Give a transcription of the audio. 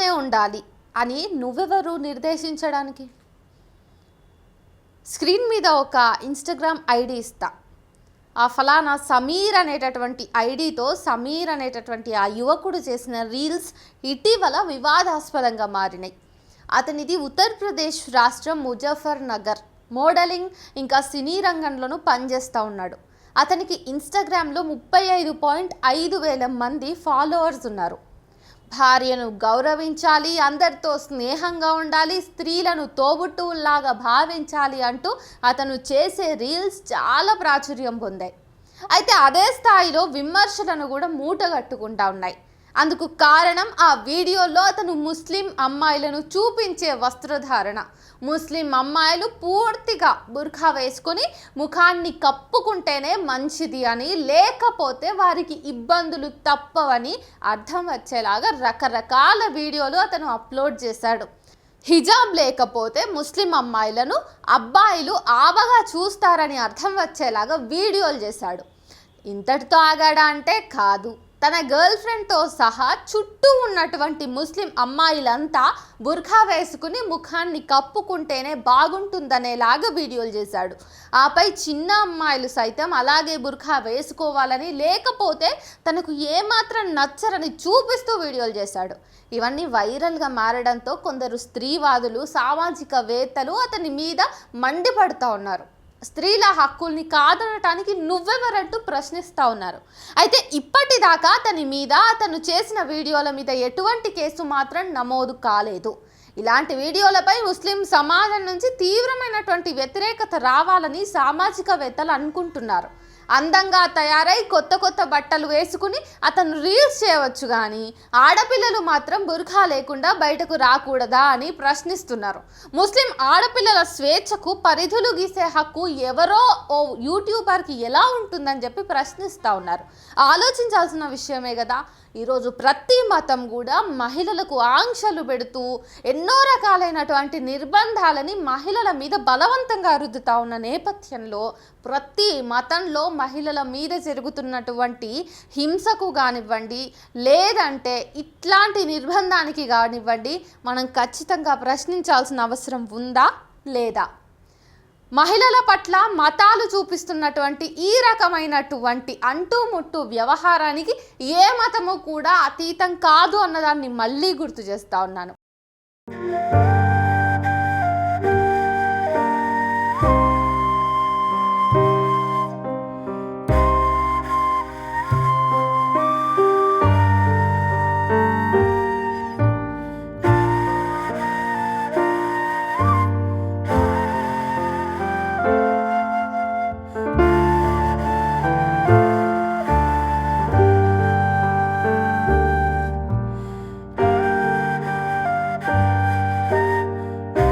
ఇలానే ఉండాలి అని నువ్వెవరు నిర్దేశించడానికి? స్క్రీన్ మీద ఒక ఇన్స్టాగ్రామ్ ఐడి ఇస్తా. ఆ ఫలానా సమీర్ అనేటటువంటి ఐడితో సమీర్ అనేటటువంటి ఆ యువకుడు చేసిన రీల్స్ ఇటీవల వివాదాస్పదంగా మారినాయి. అతనిది ఉత్తరప్రదేశ్ రాష్ట్రం ముజఫర్ నగర్. మోడలింగ్ ఇంకా సినీ రంగంలోనూ పనిచేస్తూ ఉన్నాడు. అతనికి ఇన్స్టాగ్రామ్లో 35.5 వేల మంది ఫాలోవర్స్ ఉన్నారు. భార్యను గౌరవించాలి, అందరితో స్నేహంగా ఉండాలి, స్త్రీలను తోబుట్టువుల్లాగా భావించాలి అంటూ అతను చేసే రీల్స్ చాలా ప్రాచుర్యం పొందాయి. అయితే అదే స్థాయిలో విమర్శలను కూడా మూటగట్టుకుంటా ఉన్నాయి. అందుకు కారణం ఆ వీడియోలో అతను ముస్లిం అమ్మాయిలను చూపించే వస్త్రధారణ. ముస్లిం అమ్మాయిలు పూర్తిగా బుర్ఖా వేసుకొని ముఖాన్ని కప్పుకుంటేనే మంచిది అని, లేకపోతే వారికి ఇబ్బందులు తప్పవని అర్థం వచ్చేలాగా రకరకాల వీడియోలు అతను అప్లోడ్ చేశాడు. హిజాబ్ లేకపోతే ముస్లిం అమ్మాయిలను అబ్బాయిలు ఆబగా చూస్తారని అర్థం వచ్చేలాగా వీడియోలు చేశాడు. ఇంతటితో ఆగాడా అంటే కాదు. తన గర్ల్ ఫ్రెండ్తో సహా చుట్టూ ఉన్నటువంటి ముస్లిం అమ్మాయిలంతా బుర్ఖా వేసుకుని ముఖాన్ని కప్పుకుంటేనే బాగుంటుందనేలాగా వీడియోలు చేశాడు. ఆపై చిన్న అమ్మాయిలు సైతం అలాగే బుర్ఖా వేసుకోవాలని, లేకపోతే తనకు ఏమాత్రం నచ్చరని చూపిస్తూ వీడియోలు చేశాడు. ఇవన్నీ వైరల్గా మారడంతో కొందరు స్త్రీవాదులు, సామాజికవేత్తలు అతని మీద మండిపడుతూ ఉన్నారు. స్త్రీల హక్కుల్ని కాదనటానికి నువ్వెవరంటూ ప్రశ్నిస్తూ ఉన్నారు. అయితే ఇప్పటిదాకా అతని మీద, అతను చేసిన వీడియోల మీద ఎటువంటి కేసు మాత్రం నమోదు కాలేదు. ఇలాంటి వీడియోలపై ముస్లిం సమాజం నుంచి తీవ్రమైనటువంటి వ్యతిరేకత రావాలని సామాజికవేత్తలు అనుకుంటున్నారు. అందంగా తయారై కొత్త కొత్త బట్టలు వేసుకుని అతను రీల్స్ చేయవచ్చు, కానీ ఆడపిల్లలు మాత్రం బుర్ఖా లేకుండా బయటకు రాకూడదా అని ప్రశ్నిస్తున్నారు. ముస్లిం ఆడపిల్లల స్వేచ్ఛకు పరిధులు గీసే హక్కు ఎవరో ఓ యూట్యూబర్కి ఎలా ఉంటుందని చెప్పి ప్రశ్నిస్తూ ఉన్నారు. ఆలోచించాల్సిన విషయమే కదా. ఈరోజు ప్రతి మతం కూడా మహిళలకు ఆంక్షలు పెడుతూ ఎన్నో రకాలైనటువంటి నిర్బంధాలని మహిళల మీద బలవంతంగా రుద్దుతా ఉన్న నేపథ్యంలో ప్రతి మతంలో మహిళల మీద జరుగుతున్నటువంటి హింసకు కానివ్వండి, లేదంటే ఇట్లాంటి నిర్బంధానికి కానివ్వండి, మనం ఖచ్చితంగా ప్రశ్నించాల్సిన అవసరం ఉందా లేదా? మహిళల పట్ల మతాలు చూపిస్తున్నటువంటి ఈ రకమైనటువంటి అంటుముట్టు వ్యవహారానికి ఏ మతము కూడా అతీతం కాదు అన్నదాన్ని మళ్ళీ గుర్తు చేస్తూ ఉన్నాను.